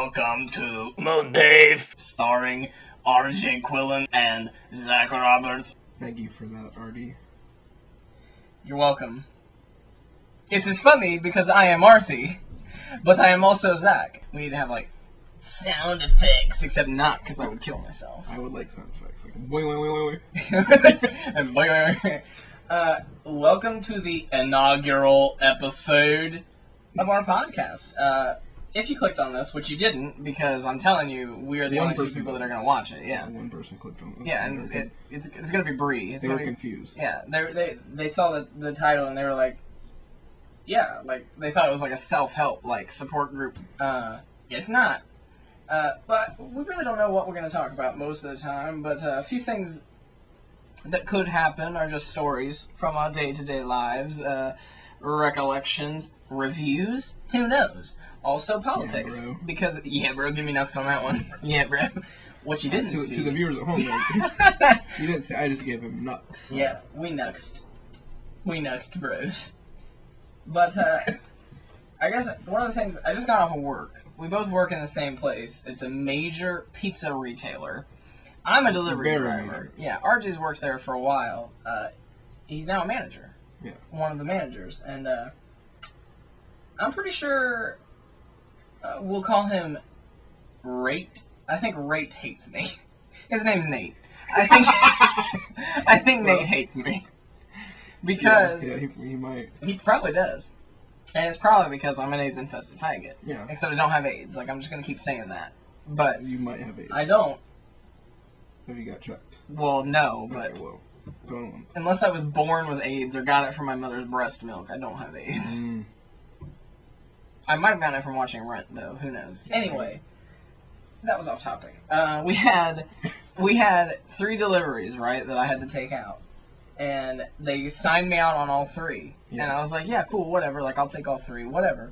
Welcome to MOATAIF, starring RJ Quillen and Zach Roberts. Thank you for that, RD. You're welcome. It is funny because I am Artie, but I am also Zach. We need to have, like, sound effects, except not, because I would kill myself. I would like sound effects, like boing, boing, boing, boing. And boing. Welcome to the inaugural episode of our podcast. If you clicked on this, which you didn't, because I'm telling you, we are the only two people that are going to watch it. Yeah. One person clicked on this. Yeah, and it's going to be Bree. They were confused. Yeah, they saw the title and they were like, yeah, like they thought it was like a self-help like support group. It's not. But we really don't know what we're going to talk about most of the time. But a few things that could happen are just stories from our day-to-day lives, recollections, reviews. Who knows? Also politics, yeah, bro. Because bro, give me nucks on that one. Yeah, bro. What you didn't see to the viewers at home, you didn't say. I just gave him nucks. So. Yeah, we nuxed, bros. But I guess one of the things I just got off of work. We both work in the same place. It's a major pizza retailer. I'm a delivery driver. Major. Yeah, RJ's worked there for a while. He's now a manager. Yeah, one of the managers, and I'm pretty sure. We'll call him Rate. I think Rate hates me. His name's Nate. I think Nate hates me. Because... Yeah, he might. He probably does. And it's probably because I'm an AIDS-infested faggot. Yeah. Except I don't have AIDS. Like, I'm just going to keep saying that. But... You might have AIDS. I don't. Have you got checked? Well, no, but... Okay, well, go on. Unless I was born with AIDS or got it from my mother's breast milk, I don't have AIDS. I might have gotten it from watching Rent, though. Who knows? Anyway, that was off topic. We had 3 deliveries, right, that I had to take out. And they signed me out on all 3. Yeah. And I was like, yeah, cool, whatever. Like, I'll take all 3, whatever.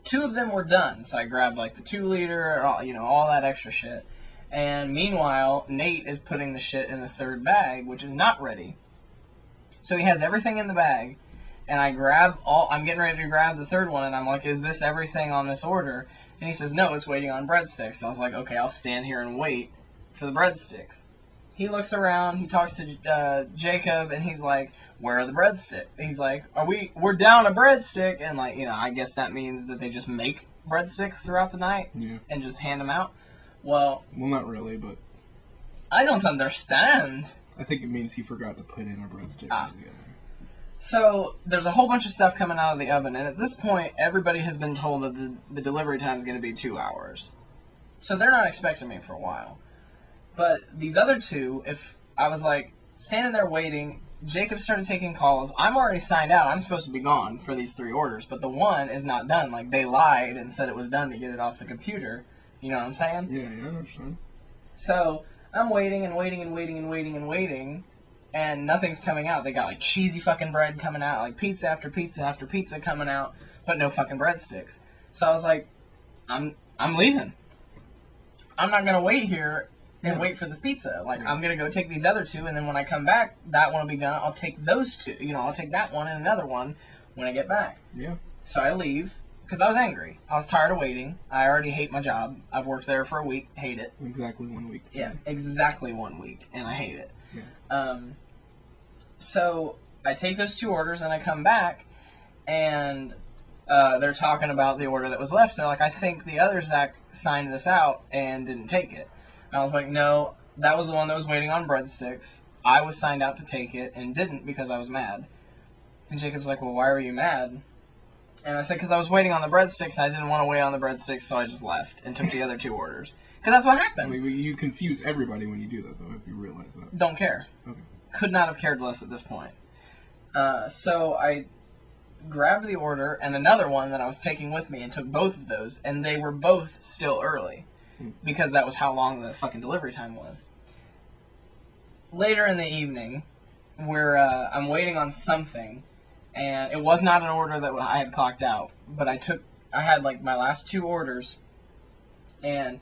2 of them were done. So I grabbed, like, the 2-liter, all that extra shit. And meanwhile, Nate is putting the shit in the 3rd bag, which is not ready. So he has everything in the bag. And I'm getting ready to grab the 3rd one, and I'm like, is this everything on this order? And he says, no, it's waiting on breadsticks. So I was like, okay, I'll stand here and wait for the breadsticks. He looks around, he talks to Jacob, and he's like, where are the breadsticks? He's like, we're down a breadstick. And like, I guess that means that they just make breadsticks throughout the night and just hand them out. Well, not really, but... I don't understand. I think it means he forgot to put in a breadstick together. So, there's a whole bunch of stuff coming out of the oven, and at this point, everybody has been told that the delivery time is going to be 2 hours. So they're not expecting me for a while. But these other 2, if I was, like, standing there waiting, Jacob started taking calls. I'm already signed out. I'm supposed to be gone for these 3 orders, but the one is not done. Like, they lied and said it was done to get it off the computer. You know what I'm saying? Yeah, I understand. So, I'm waiting and waiting and waiting and waiting and waiting. And nothing's coming out. They got, like, cheesy fucking bread coming out. Like, pizza after pizza after pizza coming out. But no fucking breadsticks. So I was like, I'm leaving. I'm not going to wait here and wait for this pizza. Like, I'm going to go take these other 2. And then when I come back, that one will be gone. I'll take those 2. I'll take that one and another one when I get back. Yeah. So I leave. Because I was angry. I was tired of waiting. I already hate my job. I've worked there for a week. Hate it. Exactly 1 week. Yeah, exactly 1 week. And I hate it. Yeah. So I take those 2 orders and I come back, and they're talking about the order that was left. They're like, I think the other Zach signed this out and didn't take it. And I was like, no, that was the one that was waiting on breadsticks. I was signed out to take it and didn't because I was mad. And Jacob's like, well, why were you mad? And I said, because I was waiting on the breadsticks and I didn't want to wait on the breadsticks, so I just left and took the other 2 orders. Because that's what happened. I mean, you confuse everybody when you do that, though, if you realize that. Don't care. Okay. Could not have cared less at this point. So I grabbed the order and another one that I was taking with me and took both of those, and they were both still early because that was how long the fucking delivery time was. Later in the evening, I'm waiting on something, and it was not an order that I had clocked out, but I had like my last 2 orders, and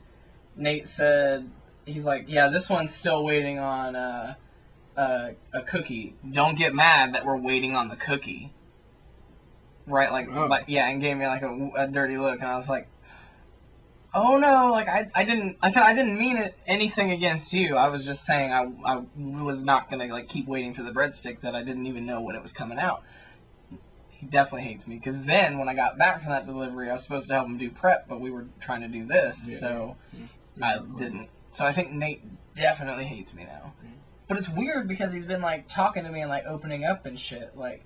Nate said, he's like, yeah, this one's still waiting on a cookie. Don't get mad that we're waiting on the cookie. Right, like, yeah, and gave me like a dirty look, and I was like, Oh no, like I said I didn't mean it anything against you. I was just saying I was not gonna like keep waiting for the breadstick that I didn't even know when it was coming out. He definitely hates me because then when I got back from that delivery, I was supposed to help him do prep, but we were trying to do this, so I didn't. So I think Nate definitely hates me now. But it's weird because he's been like talking to me and like opening up and shit. Like,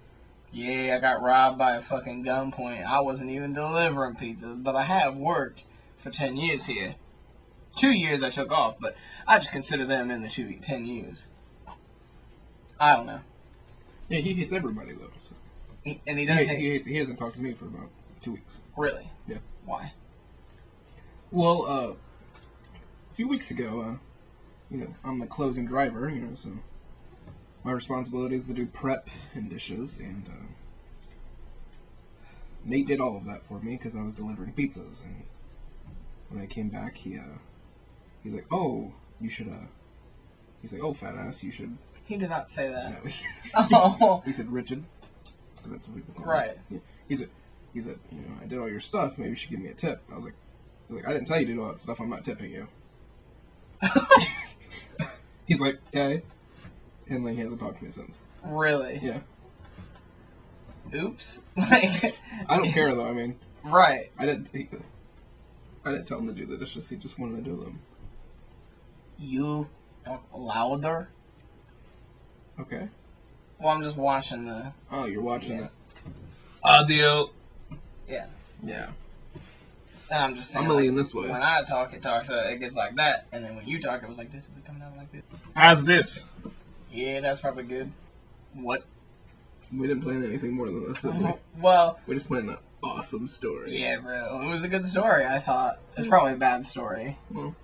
yeah, I got robbed by a fucking gunpoint. I wasn't even delivering pizzas, but I have worked for 10 years here. 2 years I took off, but I just consider them in the 10 years. I don't know. Yeah, he hates everybody though. So. And he does hate. He hasn't talked to me for about 2 weeks. Really? Yeah. Why? Well, a few weeks ago, I'm the closing driver, so my responsibility is to do prep and dishes, and Nate did all of that for me because I was delivering pizzas, and when I came back, he's like, oh, you should, he's like, oh, fat ass, you should. He did not say that. No, he said Richard, because that's what people call right. him. Yeah. He said, I did all your stuff, maybe you should give me a tip. I was like, I didn't tell you to do all that stuff, I'm not tipping you. He's like, okay. And he hasn't talked to me since. Really? Yeah. Oops. Like, I don't care though, I mean. Right. I didn't tell him to do the dishes, he just wanted to do them. You talk louder? Okay. Well, I'm just watching the... Oh, you're watching the... Audio. Yeah. Yeah. And I'm just saying, I'm leaning this way. When I talk, it gets like that, and then when you talk, it was like this, and it coming out like this. How's this? Yeah, that's probably good. What? We didn't plan anything more than this, did we? Well... We just planned an awesome story. Yeah, bro. It was a good story, I thought. It's probably a bad story. Well...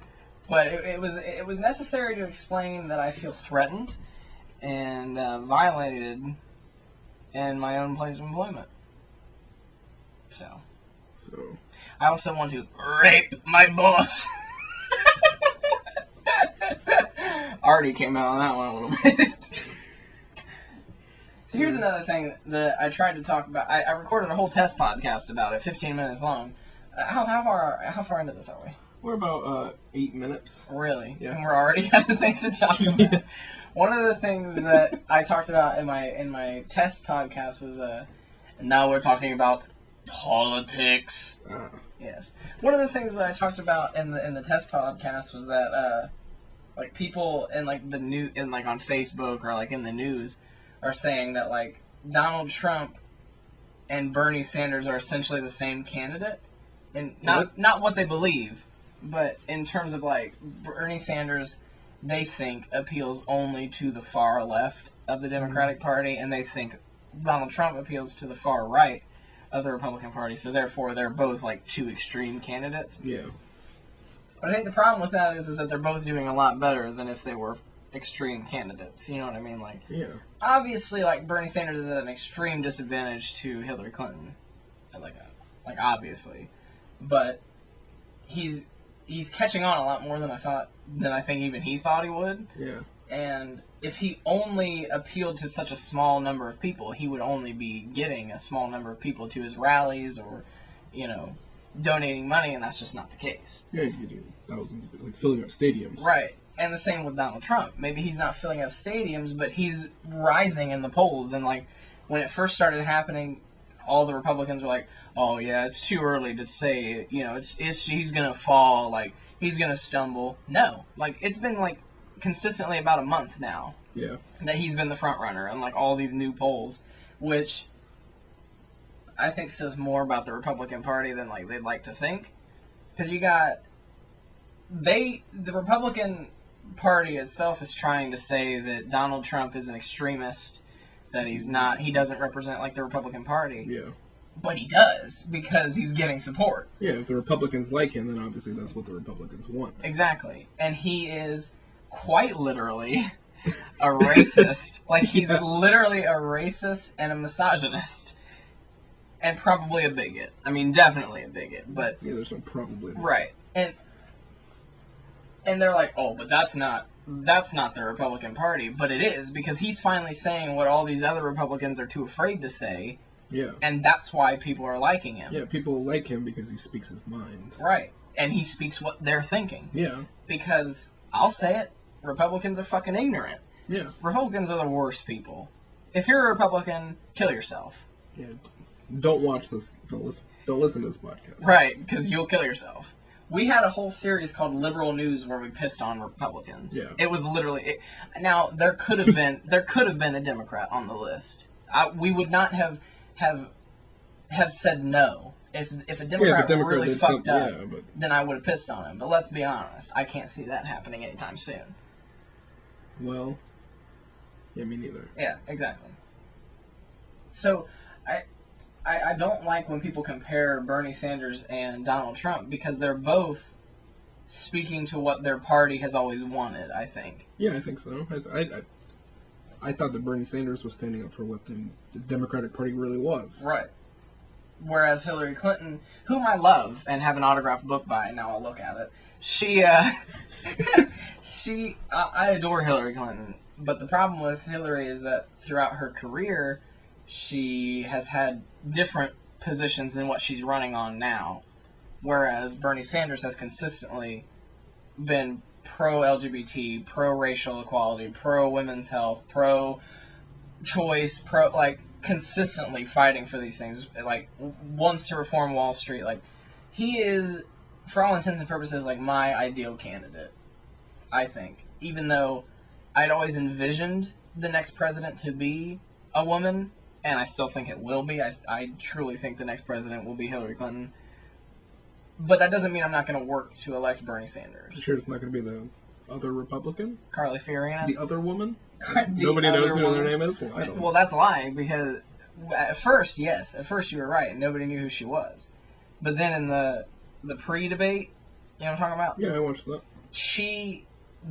But it was necessary to explain that I feel threatened and violated in my own place of employment. So... I also want to rape my boss. Already came out on that one a little bit. So here's another thing that I tried to talk about. I recorded a whole test podcast about it, 15 minutes long. How far into this are we? We're about 8 minutes. Really? Yeah. And we're already out of things to talk about. Yeah. One of the things that I talked about in my test podcast was now we're talking about politics. Yes. One of the things that I talked about in the test podcast was that like people in like the new in like on Facebook or like in the news are saying that like Donald Trump and Bernie Sanders are essentially the same candidate, and not what they believe, but in terms of like Bernie Sanders, they think appeals only to the far left of the Democratic Party, and they think Donald Trump appeals to the far right of the Republican Party, so therefore they're both like two extreme candidates. Yeah. But I think the problem with that is that they're both doing a lot better than if they were extreme candidates. You know what I mean? Like, yeah. Obviously, like Bernie Sanders is at an extreme disadvantage to Hillary Clinton, like obviously, but he's catching on a lot more than I think even he thought he would. Yeah. And if he only appealed to such a small number of people, he would only be getting a small number of people to his rallies or, donating money, and that's just not the case. Yeah, he's getting thousands of like filling up stadiums. Right. And the same with Donald Trump. Maybe he's not filling up stadiums, but he's rising in the polls. And, like, when it first started happening, all the Republicans were like, oh, yeah, it's too early to say, he's going to fall, like, he's going to stumble. No. Like, it's been, like, consistently about a month now. Yeah. That he's been the front runner in, like, all these new polls, which I think says more about the Republican Party than, like, they'd like to think. Because you got... the Republican Party itself is trying to say that Donald Trump is an extremist, that he doesn't represent like the Republican Party. Yeah. But he does, because he's getting support. Yeah, if the Republicans like him, then obviously that's what the Republicans want. Exactly. And he is quite literally a racist. Like, he's literally a racist and a misogynist. And probably a bigot. I mean, definitely a bigot, but... Yeah, there's no probably. Right. And they're like, oh, but that's not the Republican Party. But it is, because he's finally saying what all these other Republicans are too afraid to say. Yeah. And that's why people are liking him. Yeah, people like him because he speaks his mind. Right. and he speaks what they're thinking. Yeah. Because, I'll say it, Republicans are fucking ignorant. Yeah. Republicans are the worst people. If you're a Republican, kill yourself. Yeah. Don't watch this. Don't listen to this podcast. Right, because you'll kill yourself. We had a whole series called Liberal News where we pissed on Republicans. Yeah. It was literally... Now, there could have been a Democrat on the list. We would not have said no. If a Democrat really fucked up, then I would have pissed on him. But let's be honest, I can't see that happening anytime soon. Well, yeah, me neither. Yeah, exactly. So, I don't like when people compare Bernie Sanders and Donald Trump because they're both speaking to what their party has always wanted, I think. Yeah, I think so. I thought that Bernie Sanders was standing up for what the Democratic Party really was. Right. Whereas Hillary Clinton, whom I love and have an autographed book by, now I'll look at it, I adore Hillary Clinton, but the problem with Hillary is that throughout her career, she has had different positions than what she's running on now, whereas Bernie Sanders has consistently been pro-LGBT, pro-racial equality, pro-women's health, pro-choice, consistently fighting for these things, wants to reform Wall Street. He is, for all intents and purposes, my ideal candidate, I think. Even though I'd always envisioned the next president to be a woman, and I still think it will be. I truly think the next president will be Hillary Clinton. But that doesn't mean I'm not going to work to elect Bernie Sanders. You sure it's not going to be the other Republican? Carly Fiorina? The other woman? Nobody knows who their name is? Well, I don't know. Well, that's lying, because at first, yes. At first you were right. Nobody knew who she was. But then in the pre-debate, you know what I'm talking about? Yeah, I watched that.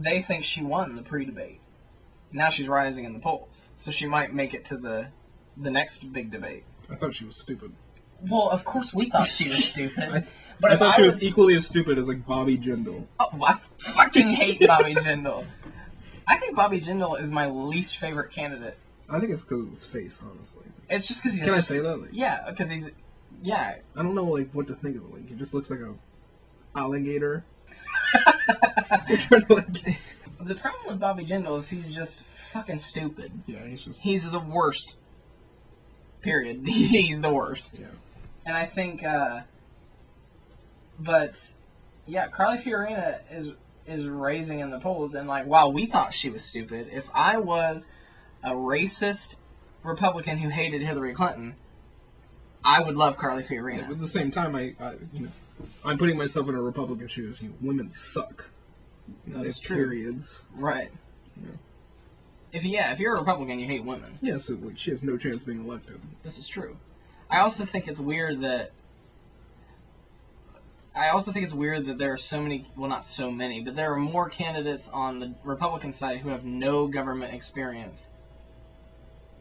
They think she won the pre-debate. Now she's rising in the polls. So she might make it to the next big debate. I thought she was stupid. Well, of course we thought she was stupid. I thought she was equally as stupid as Bobby Jindal. Oh, I fucking hate Bobby Jindal. I think Bobby Jindal is my least favorite candidate. I think it's because of his face, honestly. It's just because he's... Can I say that? Yeah, because he's... Yeah. I don't know, what to think of him. He just looks like a alligator. The problem with Bobby Jindal is he's just fucking stupid. Yeah, He's the worst. Period. He's the worst. Yeah. And I think, but, yeah, Carly Fiorina is raising in the polls, and, while we thought she was stupid, if I was a racist Republican who hated Hillary Clinton, I would love Carly Fiorina. Yeah, but at the same time, I'm putting myself in a Republican shoes. Women suck. That's true. Periods. Right. Yeah. If you're a Republican, you hate women. Yeah, so she has no chance of being elected. This is true. I also think it's weird that there are so many, well, not so many, but there are more candidates on the Republican side who have no government experience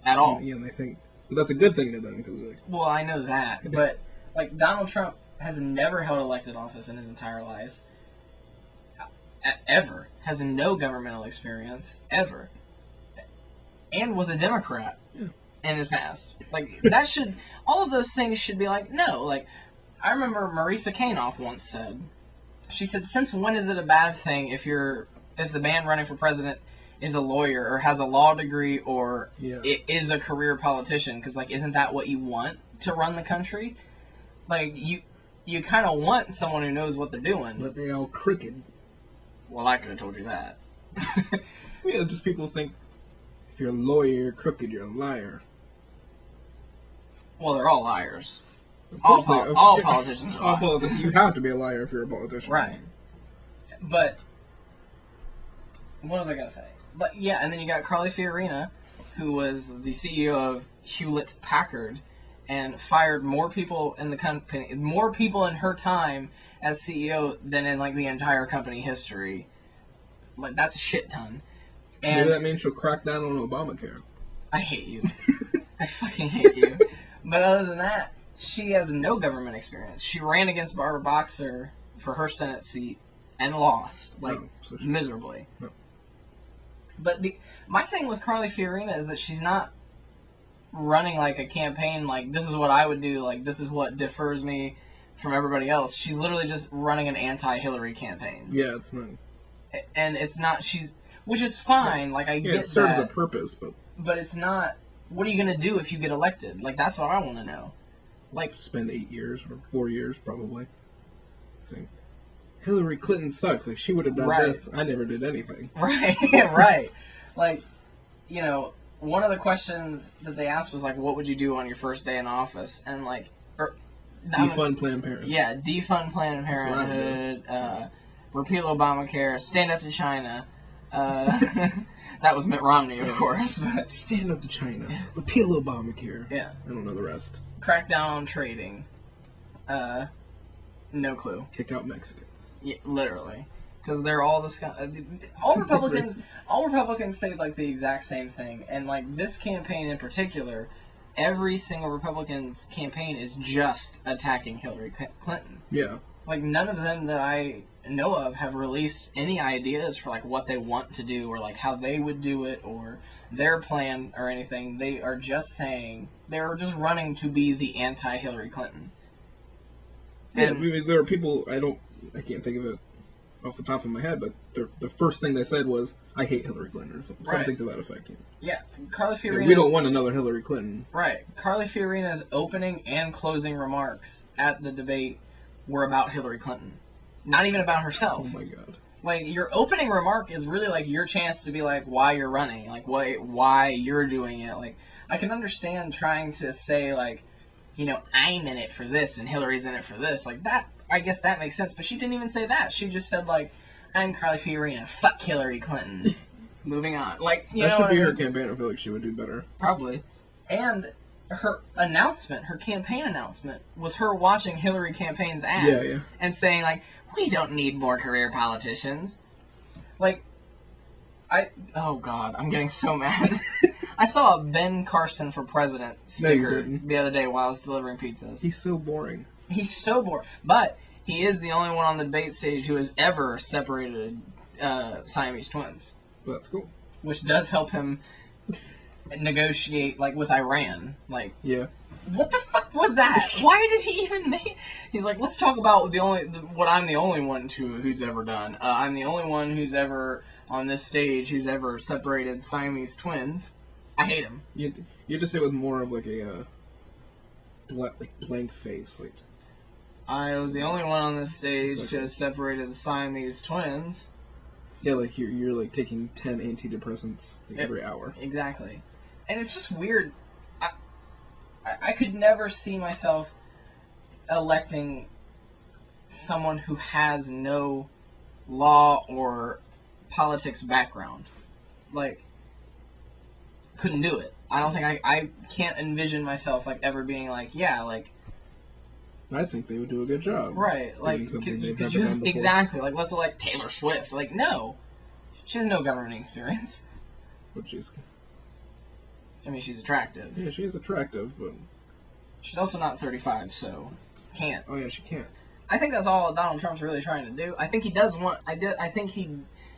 at all. Yeah, and they think that's a good thing to them. Well, I know that, but, Donald Trump has never held elected office in his entire life. Ever. Has no governmental experience. Ever. And was a Democrat. Yeah. In his past. All of those things should be no. I remember Marisa Kanoff once said, she said, since when is it a bad thing if the man running for president is a lawyer or has a law degree or is a career politician? Because, isn't that what you want to run the country? You kind of want someone who knows what they're doing. But they all crooked. Well, I could have told you that. Yeah, just people think if you're a lawyer, you're crooked, you're a liar. Well, they're all liars. All politicians are liars. You have to be a liar if you're a politician. Right. But, what was I going to say? But, yeah, and then you got Carly Fiorina, who was the CEO of Hewlett-Packard, and fired more people in the company, more people in her time as CEO than in, the entire company history. That's a shit ton. And maybe that means she'll crack down on Obamacare. I hate you. I fucking hate you. But other than that, she has no government experience. She ran against Barbara Boxer for her Senate seat and lost, miserably. No. But my thing with Carly Fiorina is that she's not running a campaign this is what I would do, this is what defers me from everybody else. She's literally just running an anti-Hillary campaign. Yeah, it's not. And it's not, which is fine, like, I get that. It serves a purpose, but it's not, what are you going to do if you get elected? Like, that's what I want to know. Like, spend 8 years or 4 years, probably. Saying, Hillary Clinton sucks. Like, she would have done this. I never did anything. Right, right. Like, you know, one of the questions that they asked was, like, what would you do on your first day in office? And, like, defund Planned Parenthood. Yeah, defund Planned Parenthood, repeal Obamacare, stand up to China. That was Mitt Romney, of course. Stand up to China. Repeal Obamacare. Yeah. I don't know the rest. Crack down on trading. No clue. Kick out Mexicans. Yeah, literally. Because they're all all Republicans say, like, the exact same thing. And, like, this campaign in particular, every single Republican's campaign is just attacking Hillary Clinton. Yeah. Like, none of them that I know of have released any ideas for, like, what they want to do or, like, how they would do it or their plan or anything. They are just saying, they're just running to be the anti-Hillary Clinton. Yeah, I mean, there are people, I can't think of it off the top of my head, but the first thing they said was, I hate Hillary Clinton, or something to that effect. Yeah, Carly Fiorina. We don't want another Hillary Clinton. Right. Carly Fiorina's opening and closing remarks at the debate were about Hillary Clinton. Not even about herself. Oh my god. Like, your opening remark is really, like, your chance to be, like, why you're running. Like, why you're doing it. Like, I can understand trying to say, like, you know, I'm in it for this and Hillary's in it for this. Like, that, I guess that makes sense. But she didn't even say that. She just said, like, I'm Carly Fiorina. Fuck Hillary Clinton. Moving on. Like, you know that should be her mean? campaign. I feel like she would do better. Probably. And her announcement, her campaign announcement, was her watching Hillary campaign's ad and saying, like, we don't need more career politicians. Like, oh god, I'm getting so mad. I saw a Ben Carson for president sticker the other day while I was delivering pizzas. He's so boring. He's so boring. But he is the only one on the debate stage who has ever separated Siamese twins. Well, that's cool. Which does help him negotiate, like, with Iran. Like, yeah. What the fuck was that? Why did he even make... He's like, let's talk about what I'm the only one who's ever done. I'm the only one who's ever, on this stage, who's ever separated Siamese twins. I hate him. You have to say it with more of, like, a blank face. Like, I was the only one on this stage to have separated the Siamese twins. Yeah, like, you're like, taking 10 antidepressants every hour. Exactly. And it's just weird. I could never see myself electing someone who has no law or politics background. Like, couldn't do it. I don't think I can't envision myself, like, ever being like, yeah, like... I think they would do a good job. Right, like, because exactly, like, let's elect Taylor Swift. Like, no. She has no governing experience. But she's... I mean, she's attractive. Yeah, she is attractive, but... She's also not 35, so can't. Oh, yeah, she can't. I think that's all Donald Trump's really trying to do. I think he does want... I think he...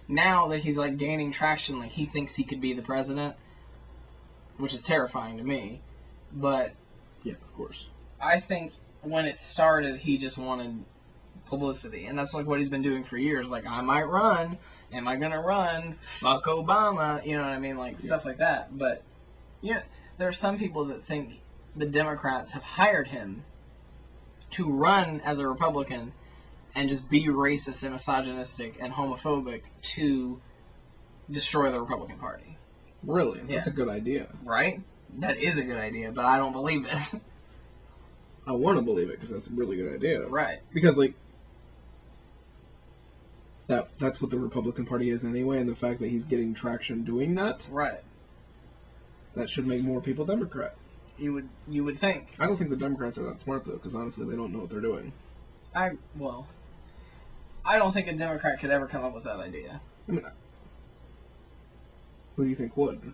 Now that he's, like, gaining traction, like, he thinks he could be the president, which is terrifying to me. But... Yeah, of course. I think when it started, he just wanted publicity. And that's, like, what he's been doing for years. Like, I might run. Am I gonna run? Fuck Obama. You know what I mean? Like, stuff like that. But... Yeah, there are some people that think the Democrats have hired him to run as a Republican and just be racist and misogynistic and homophobic to destroy the Republican Party. Really? That's a good idea. Right? That is a good idea, but I don't believe it. I want to believe it because that's a really good idea. Right. Because, like, that's what the Republican Party is anyway, and the fact that he's getting traction doing that... Right. That should make more people Democrat. You would think. I don't think the Democrats are that smart, though, because honestly, they don't know what they're doing. I don't think a Democrat could ever come up with that idea. I mean, who do you think would?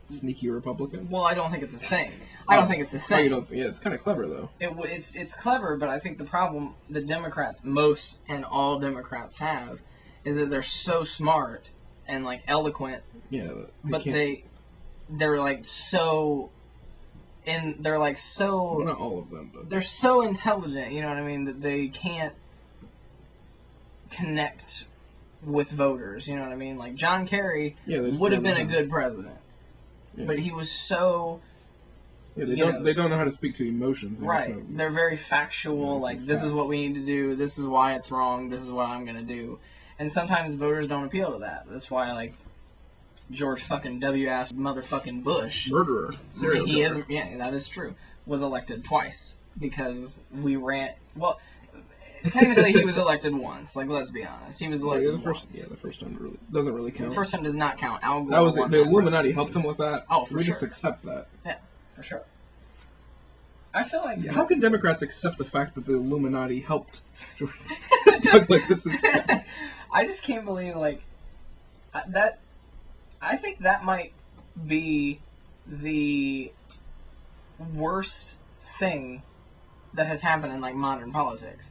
Sneaky Republican? Well, I don't think it's a thing. I don't think it's a thing. Oh, you don't? Yeah, it's kind of clever, though. It's clever, but I think the problem the Democrats, most and all Democrats have, is that they're so smart and, like, eloquent. Yeah, but they're like so and they're like so... Well, not all of them, but... They're so intelligent, you know what I mean, that they can't connect with voters, you know what I mean? Like, John Kerry would have been a good president. Yeah. But he was so... Yeah, they don't know how to speak to emotions. Right. They're very factual, like, this is what we need to do, this is why it's wrong, this is what I'm going to do. And sometimes voters don't appeal to that. That's why, like, George fucking W-ass motherfucking Bush... Murderer. Serial killer. Isn't... Yeah, that is true. Was elected twice. Because we ran... Well, technically he was elected once. Like, let's be honest. He was elected once. Yeah, the first time doesn't really count. The first time does not count. Al Gore that was the Illuminati helped him with that. Oh, for sure. We just accept that. Yeah, for sure. I feel like... How can Democrats accept the fact that the Illuminati helped George? Like, this is... I just can't believe, like, that... I think that might be the worst thing that has happened in, like, modern politics.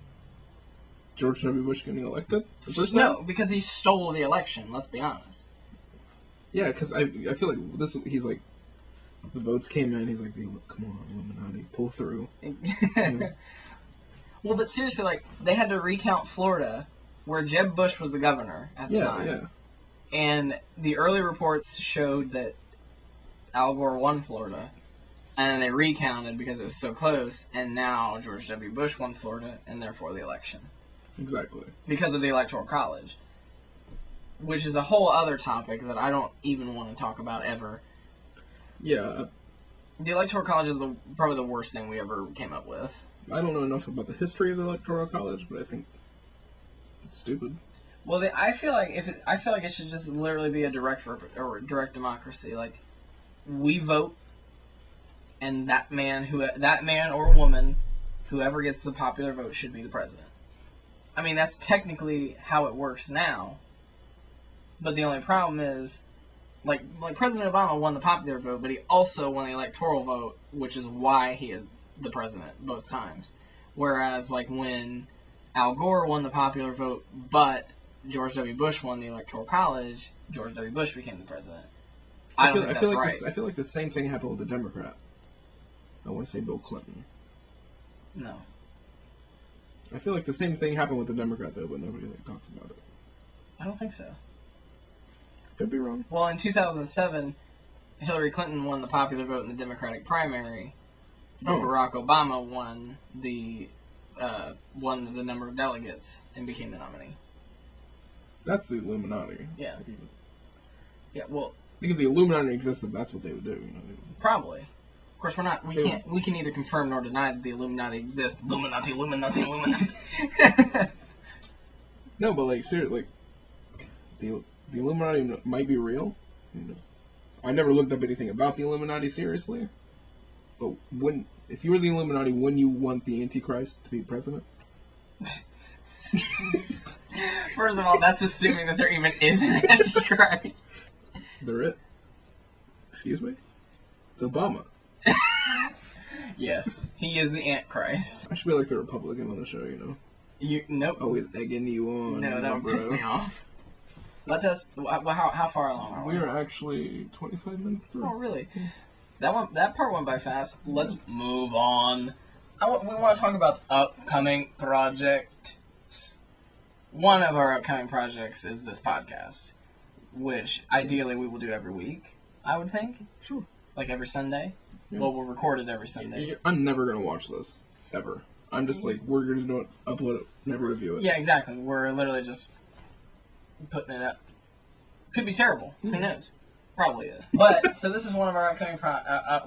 George W. Bush getting elected? No, because he stole the election, let's be honest. Yeah, because I feel like this... He's like... The votes came in, he's like, come on, Illuminati, pull through. Well, but seriously, like, they had to recount Florida, where Jeb Bush was the governor at the time. Yeah. And the early reports showed that Al Gore won Florida, and then they recounted because it was so close, and now George W. Bush won Florida, and therefore the election. Exactly. Because of the Electoral College. Which is a whole other topic that I don't even want to talk about ever. Yeah. The Electoral College is probably the worst thing we ever came up with. I don't know enough about the history of the Electoral College, but I think it's stupid. Well, I feel like it should just literally be a direct democracy. Like, we vote, and that man or woman, whoever gets the popular vote, should be the president. I mean, that's technically how it works now. But the only problem is, like President Obama won the popular vote, but he also won the electoral vote, which is why he is the president both times. Whereas, like, when Al Gore won the popular vote, but George W. Bush won the Electoral College, George W. Bush became the president. I don't think that's right. I feel like the same thing happened with the Democrat. I want to say Bill Clinton. No. I feel like the same thing happened with the Democrat, though, but nobody talks about it. I don't think so. Could be wrong. Well, in 2007, Hillary Clinton won the popular vote in the Democratic primary, but Barack Obama won the number of delegates and became the nominee. That's the Illuminati. Yeah. Yeah. Well, if the Illuminati existed, that's what they would do. Probably. Of course, we're not. We can neither confirm nor deny that the Illuminati exists. Illuminati. No, but like seriously, like the Illuminati might be real. I never looked up anything about the Illuminati seriously. But if you were the Illuminati, wouldn't you want the Antichrist to be president? First of all, that's assuming that there even is an Antichrist. There is. Excuse me? It's Obama. Yes, he is the Antichrist. I should be like the Republican on the show, Nope. Always egging you on. No, that would piss me off. Let us. How far along are we? We are actually 25 minutes through. Oh, really? That part went by fast. Let's move on. We want to talk about upcoming projects. One of our upcoming projects is this podcast, which ideally we will do every week, I would think. Sure. Like every Sunday. Yeah. Well, we'll record it every Sunday. I'm never going to watch this. Ever. I'm just like, we're going to do it, upload it, never review it. Yeah, exactly. We're literally just putting it up. Could be terrible. Who knows? Probably is. But, so this is one of our upcoming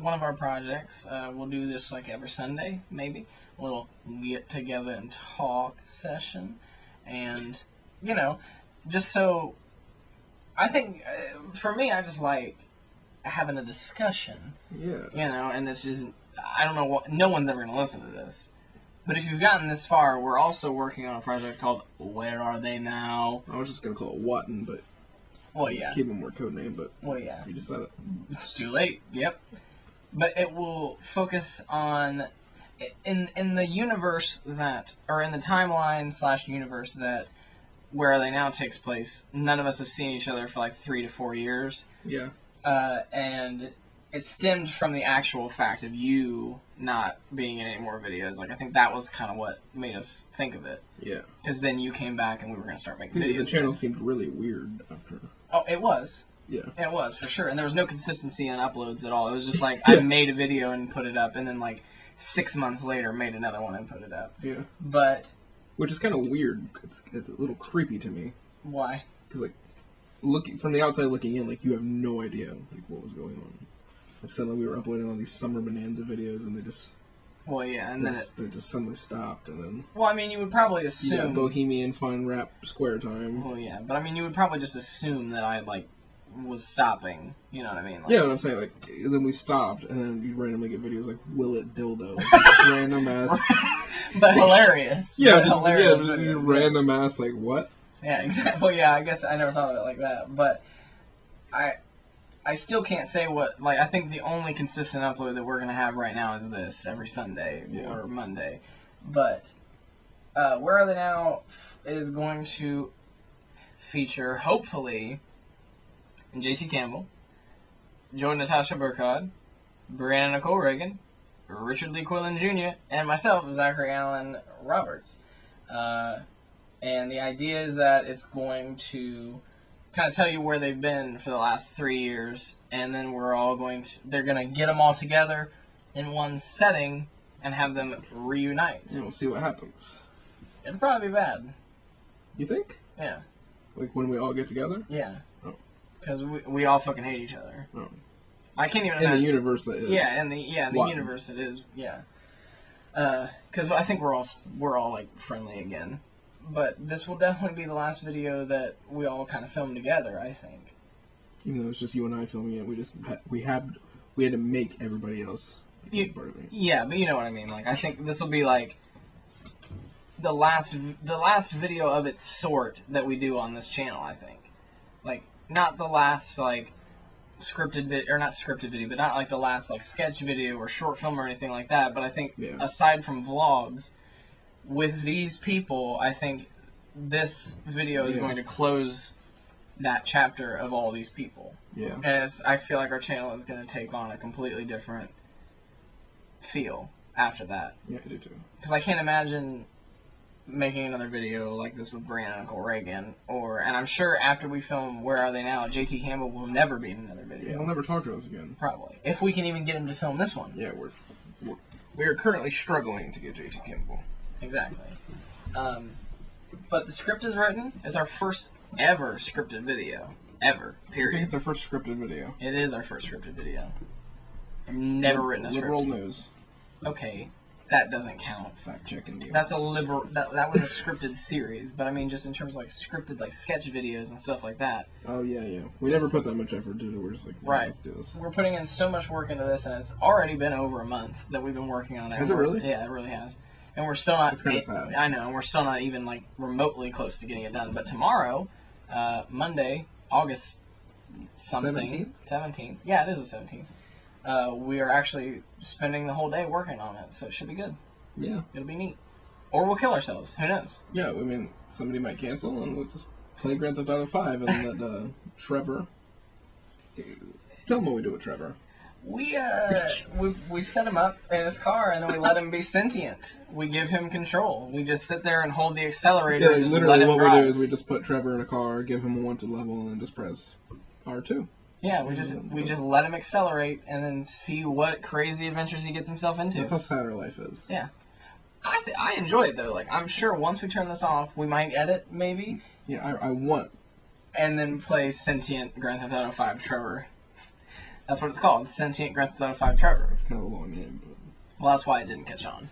one of our projects. We'll do this like every Sunday, maybe. We'll get together and talk session. And, just so... I think, for me, I just like having a discussion. Yeah. And it's just... I don't know what... No one's ever going to listen to this. But if you've gotten this far, we're also working on a project called Where Are They Now? I was just going to call it Watton, but... Well, yeah. Keep it more code name, but... Well, yeah. You just said it. It's too late. Yep. But it will focus on... In the universe that... Or in the timeline / universe that Where Are They Now takes place, none of us have seen each other for like 3 to 4 years. Yeah. And it stemmed from the actual fact of you not being in any more videos. Like, I think that was kind of what made us think of it. Yeah. Because then you came back and we were going to start making videos. The channel seemed really weird after. Oh, it was. Yeah. It was, for sure. And there was no consistency in uploads at all. It was just like, I made a video and put it up, and then like 6 months later made another one and put it up. Yeah. But... Which is kind of weird. It's a little creepy to me. Why? Because, like, looking from the outside looking in, like, you have no idea, like, what was going on. Like, suddenly we were uploading all these Summer Bonanza videos, and they just... Well, yeah, and then they just suddenly stopped, and then... Well, I mean, you would probably assume... Yeah, Bohemian Fun Rap Square Time. Well, yeah, but I mean, you would probably just assume that I, like, was stopping. You know what I mean? Like, yeah, what I'm saying, like, then we stopped, and then you randomly get videos like, Will It Dildo? Like, random ass... But hilarious. Yeah, but hilarious just videos, random ass, like, what? Yeah, exactly. Well, yeah, I guess I never thought of it like that, but I still can't say what, like, I think the only consistent upload that we're going to have right now is this, every Sunday or Monday. But, Where Are They Now is going to feature, hopefully, JT Campbell, Joy Natasha Burkhardt, Brianna Nicole Reagan, Richard Lee Quillen Jr., and myself, Zachary Allen Roberts. And the idea is that it's going to kind of tell you where they've been for the last 3 years, and then they're going to get them all together in one setting and have them reunite. Yeah, we'll see what happens. It'll probably be bad. You think? Yeah. Like when we all get together? Yeah. Oh. Because we all fucking hate each other. Oh. I can't even in the universe that is. Yeah, in the universe that is. Yeah. Because I think we're all like friendly again. But this will definitely be the last video that we all kind of film together, I think. Even though it's just you and I filming it, we had to make everybody else part of it. Yeah, but you know what I mean. Like, I think this will be like the last video of its sort that we do on this channel. I think, like, not the last like scripted video, or not scripted video, but not like the last like sketch video or short film or anything like that. But I think aside from vlogs, with these people, I think this video is going to close that chapter of all these people. Yeah. And I feel like our channel is going to take on a completely different feel after that. Yeah, I do too. Because I can't imagine making another video like this with Brianna Nicole Reagan, and I'm sure after we film Where Are They Now, JT Campbell will never be in another video. Yeah, he'll never talk to us again. Probably. If we can even get him to film this one. Yeah, we're currently struggling to get JT Campbell. Exactly. But the script is written. It's our first ever scripted video. Ever. Period. I think it's our first scripted video. It is our first scripted video. I've never written a script. Liberal news. Okay. That doesn't count. Fact checking you. That's a liberal. That was a scripted series, but I mean, just in terms of like scripted like sketch videos and stuff like that. Oh yeah. We never put that much effort into it. We're just like, right. Let's do this. We're putting in so much work into this, and it's already been over a month that we've been working on it. Is it really? Yeah, it really has. And we're still not. It's kind of sad. I know, and we're still not even like remotely close to getting it done. But tomorrow, Monday, August something, 17th. Yeah, it is the 17th. We are actually spending the whole day working on it, so it should be good. Yeah. It'll be neat. Or we'll kill ourselves. Who knows? Yeah, I mean, somebody might cancel, and we'll just play Grand Theft Auto 5 and let Trevor... Tell him what we do with Trevor. We set him up in his car, and then we let him be sentient. We give him control. We just sit there and hold the accelerator and just literally let him what drive. we do is we just put Trevor in a car, give him a wanted level, and just press R2. Yeah, we just let him accelerate and then see what crazy adventures he gets himself into. That's how sad our life is. Yeah. I enjoy it, though. Like, I'm sure once we turn this off, we might edit, maybe. Yeah, I want. And then play Sentient Grand Theft Auto 5 Trevor. That's what it's called, Sentient Grand Theft Auto 5 Trevor. It's kind of a long name, but... Well, that's why it didn't catch on.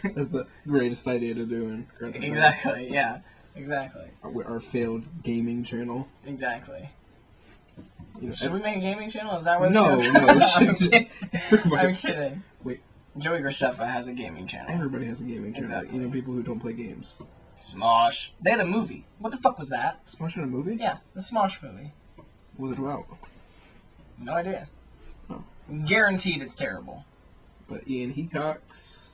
That's the greatest idea to do in Grand Theft Auto. Exactly, yeah. Exactly. Our failed gaming channel. Exactly. You know, should we make a gaming channel? Is that what No, it is? no. I'm kidding. I'm kidding. Wait. Joey Graceffa has a gaming channel. Everybody has a gaming channel. Exactly. Even people who don't play games. Smosh. They had a movie. What the fuck was that? Smosh had a movie? Yeah, the Smosh movie. What was it about? No idea. Oh. Guaranteed it's terrible. But Ian Hecox,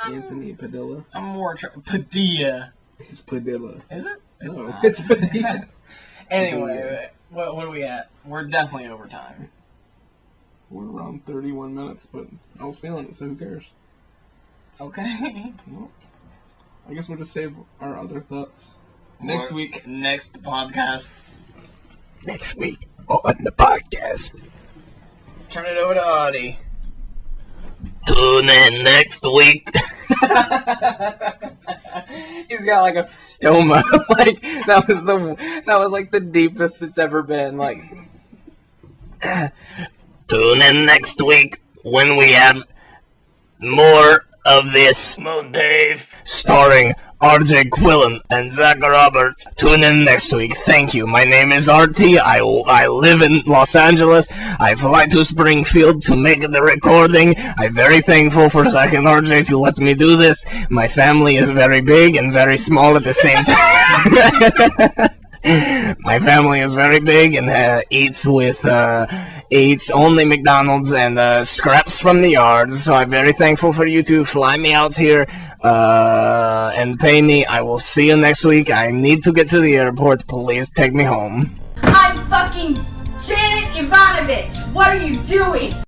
Anthony Padilla. I'm more Padilla. It's Padilla. Is it? It's no, not. it's Padilla. Anyway, what are we at? We're definitely over time. We're around 31 minutes, but I was feeling it, so who cares? Okay. Well, I guess we'll just save our other thoughts next week. Next podcast. Next week on the podcast. Turn it over to Audie. Tune in next week. He's got like a stoma. Like that was like the deepest it's ever been. Like Tune in next week when we have more of this MOATAIF starring RJ Quillen and Zach Roberts. Tune in next week. Thank you. My name is RT. I live in Los Angeles. I fly to Springfield to make the recording. I'm very thankful for Zach and RJ to let me do this. My family is very big and very small at the same time. My family is very big and eats only McDonald's and scraps from the yard. So I'm very thankful for you to fly me out here and pay me. I will see you next week. I need to get to the airport. Please take me home. I'm fucking Janet Ivanovich. What are you doing?